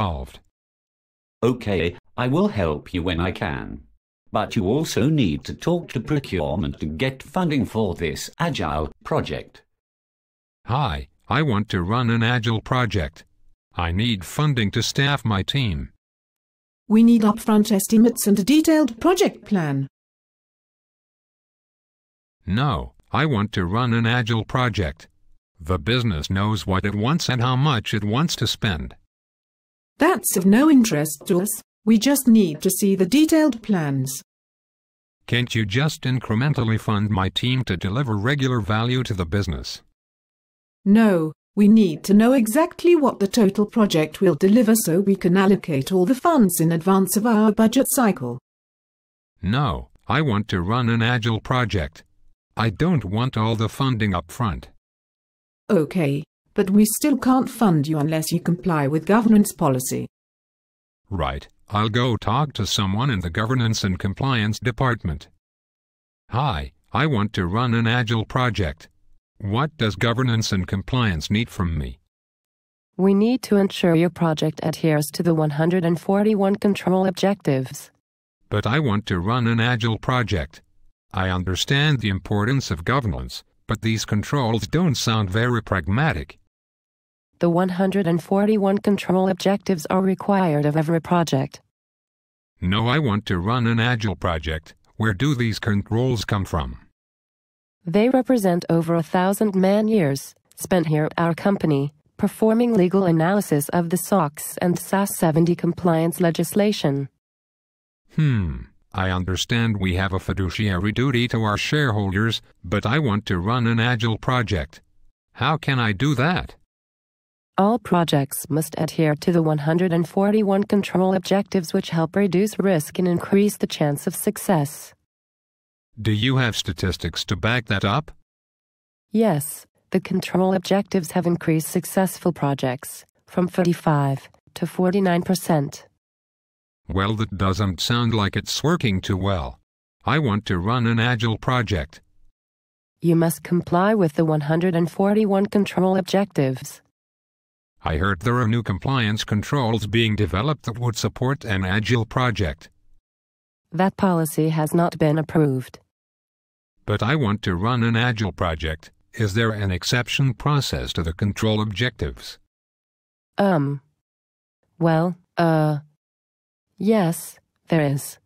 involved. Okay, I will help you when I can. But you also need to talk to procurement to get funding for this agile project. Hi, I want to run an agile project. I need funding to staff my team. We need upfront estimates and a detailed project plan. No, I want to run an agile project. The business knows what it wants and how much it wants to spend. That's of no interest to us. We just need to see the detailed plans. Can't you just incrementally fund my team to deliver regular value to the business? No, we need to know exactly what the total project will deliver so we can allocate all the funds in advance of our budget cycle. No, I want to run an agile project. I don't want all the funding up front. Okay, but we still can't fund you unless you comply with governance policy. Right, I'll go talk to someone in the governance and compliance department. Hi, I want to run an agile project. What does governance and compliance need from me? We need to ensure your project adheres to the 141 control objectives. But I want to run an agile project. I understand the importance of governance, but these controls don't sound very pragmatic. The 141 control objectives are required of every project. No, I want to run an agile project. Where do these controls come from? They represent over 1,000 man-years spent here at our company, performing legal analysis of the SOX and SAS 70 compliance legislation. I understand we have a fiduciary duty to our shareholders, but I want to run an agile project. How can I do that? All projects must adhere to the 141 control objectives which help reduce risk and increase the chance of success. Do you have statistics to back that up? Yes, the control objectives have increased successful projects from 45 to 49%. Well, that doesn't sound like it's working too well. I want to run an agile project. You must comply with the 141 control objectives. I heard there are new compliance controls being developed that would support an agile project. That policy has not been approved. But I want to run an agile project. Is there an exception process to the control objectives? Well, yes, there is.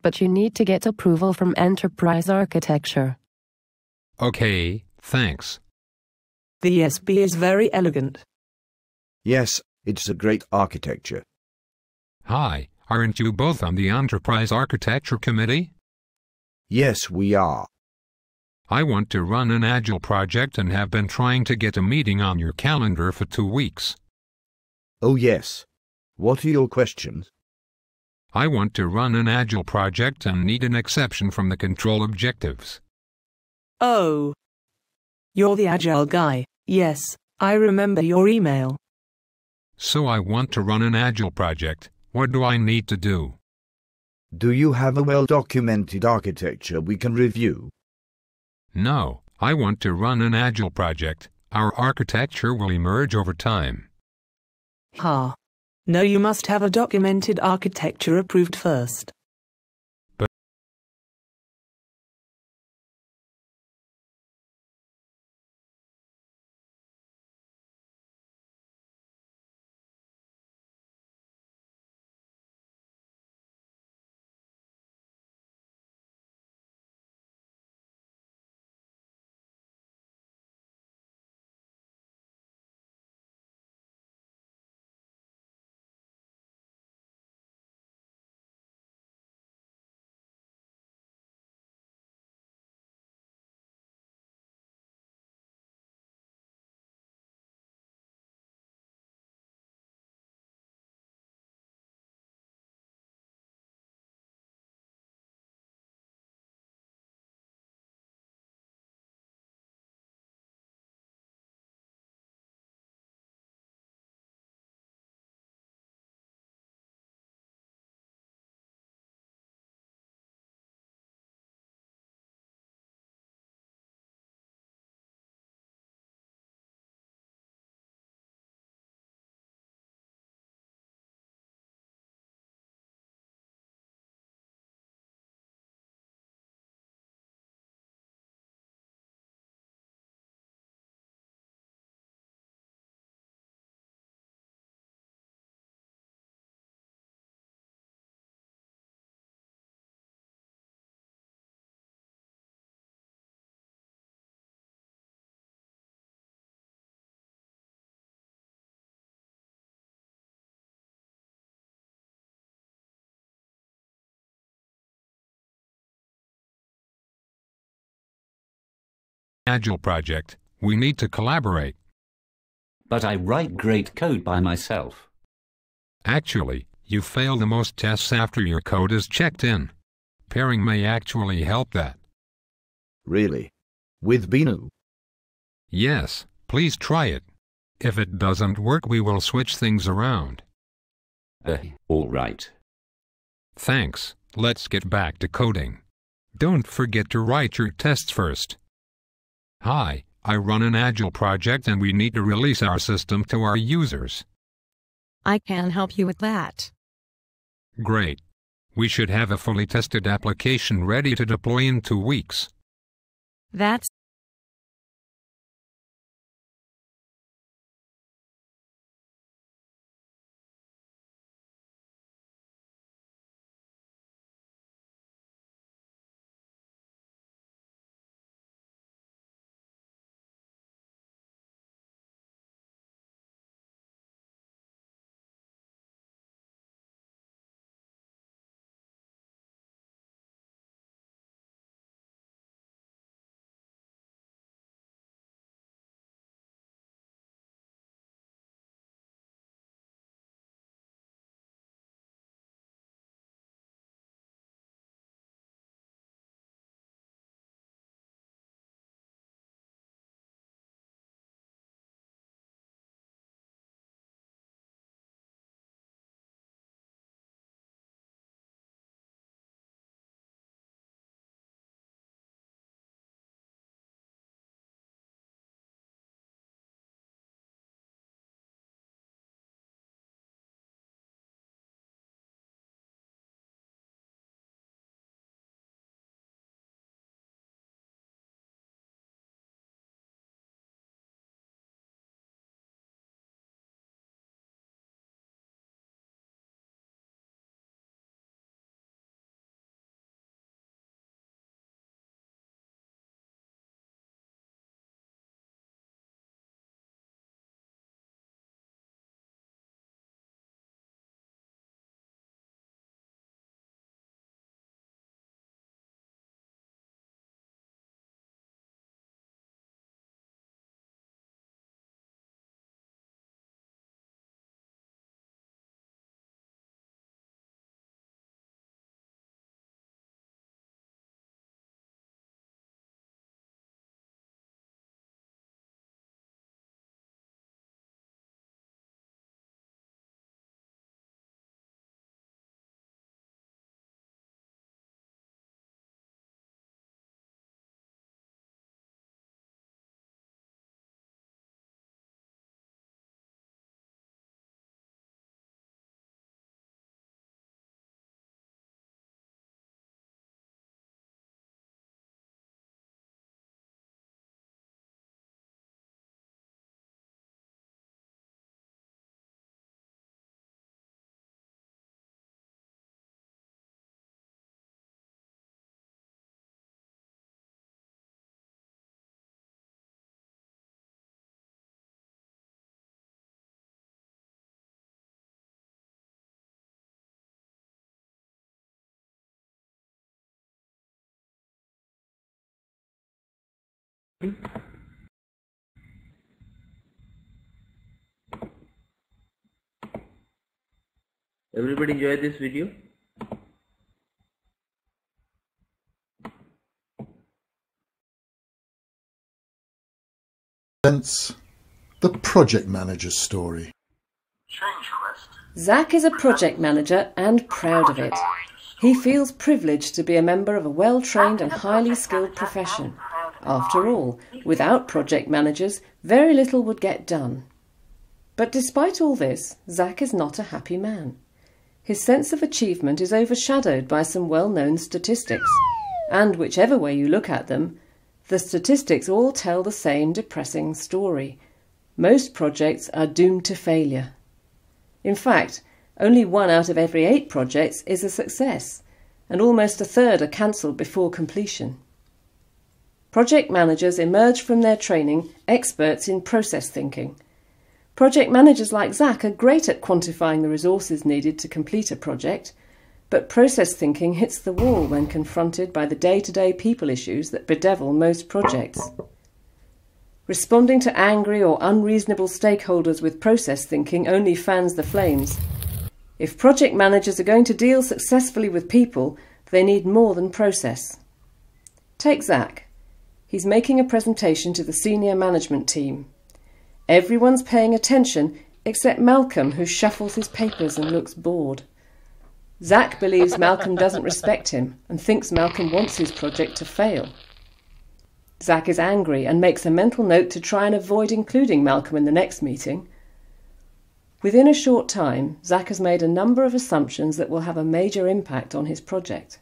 But you need to get approval from enterprise architecture. Okay, thanks. The ESB is very elegant. Yes, it's a great architecture. Hi, aren't you both on the Enterprise Architecture Committee? Yes, we are. I want to run an agile project and have been trying to get a meeting on your calendar for 2 weeks. Oh yes. What are your questions? I want to run an agile project and need an exception from the control objectives. Oh. You're the agile guy. Yes, I remember your email. So I want to run an agile project. What do I need to do? Do you have a well-documented architecture we can review? No, I want to run an agile project. Our architecture will emerge over time. Ha. No, you must have a documented architecture approved first. Agile project, we need to collaborate. But I write great code by myself. Actually, you fail the most tests after your code is checked in. Pairing may actually help that. Really? With Binu? Yes, please try it. If it doesn't work, we will switch things around. All right. Thanks. Let's get back to coding. Don't forget to write your tests first. Hi, I run an Agile project and we need to release our system to our users. I can help you with that. Great. We should have a fully tested application ready to deploy in 2 weeks. That's Everybody enjoy this video? The project manager's story. Zach is a project manager and proud of it. He feels privileged to be a member of a well-trained and highly skilled profession. After all, without project managers, very little would get done. But despite all this, Zach is not a happy man. His sense of achievement is overshadowed by some well-known statistics. And whichever way you look at them, the statistics all tell the same depressing story. Most projects are doomed to failure. In fact, only 1 out of every 8 projects is a success, and almost a third are cancelled before completion. Project managers emerge from their training experts in process thinking. Project managers like Zach are great at quantifying the resources needed to complete a project, but process thinking hits the wall when confronted by the day-to-day people issues that bedevil most projects. Responding to angry or unreasonable stakeholders with process thinking only fans the flames. If project managers are going to deal successfully with people, they need more than process. Take Zach. He's making a presentation to the senior management team. Everyone's paying attention except Malcolm, who shuffles his papers and looks bored. Zach believes Malcolm doesn't respect him and thinks Malcolm wants his project to fail. Zach is angry and makes a mental note to try and avoid including Malcolm in the next meeting. Within a short time, Zach has made a number of assumptions that will have a major impact on his project.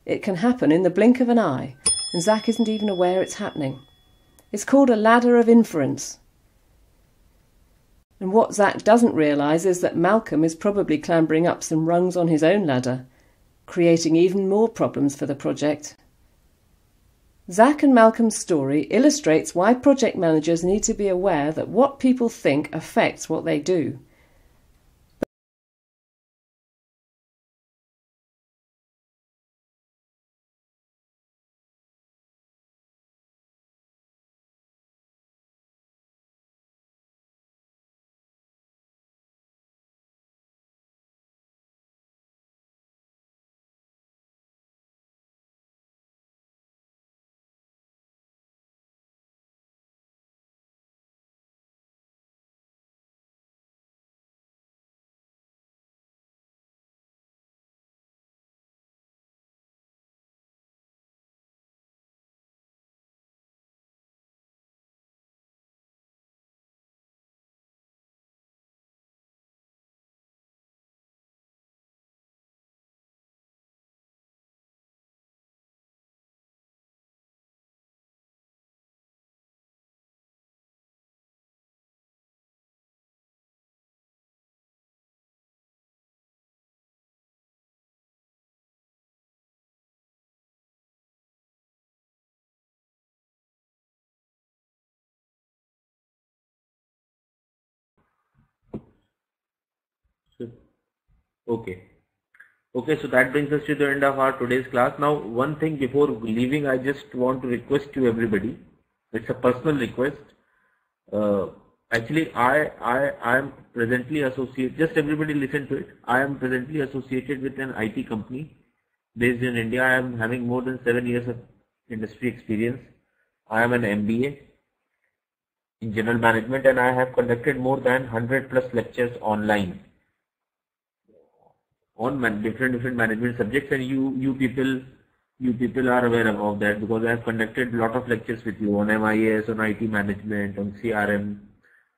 It can happen in the blink of an eye, and Zach isn't even aware it's happening. It's called a ladder of inference. And what Zach doesn't realise is that Malcolm is probably clambering up some rungs on his own ladder, creating even more problems for the project. Zach and Malcolm's story illustrates why project managers need to be aware that what people think affects what they do. Okay. Okay, so that brings us to the end of our today's class. Now, one thing before leaving, I just want to request to everybody. It's a personal request. Actually, I am presently associated, just everybody listen to it. I am presently associated with an IT company based in India. I am having more than 7 years of industry experience. I am an MBA in general management, and I have conducted more than 100+ lectures online on different management subjects, and you people are aware of that, because I have conducted a lot of lectures with you on MIS, on IT management, on CRM,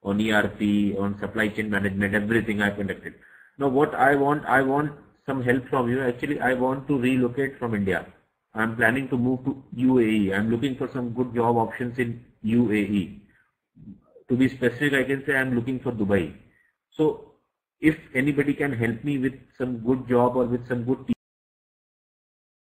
on ERP, on supply chain management, everything I have conducted. Now what I want some help from you. Actually, I want to relocate from India. I am planning to move to UAE. I am looking for some good job options in UAE. To be specific, I can say I am looking for Dubai. So if anybody can help me with some good job or with some good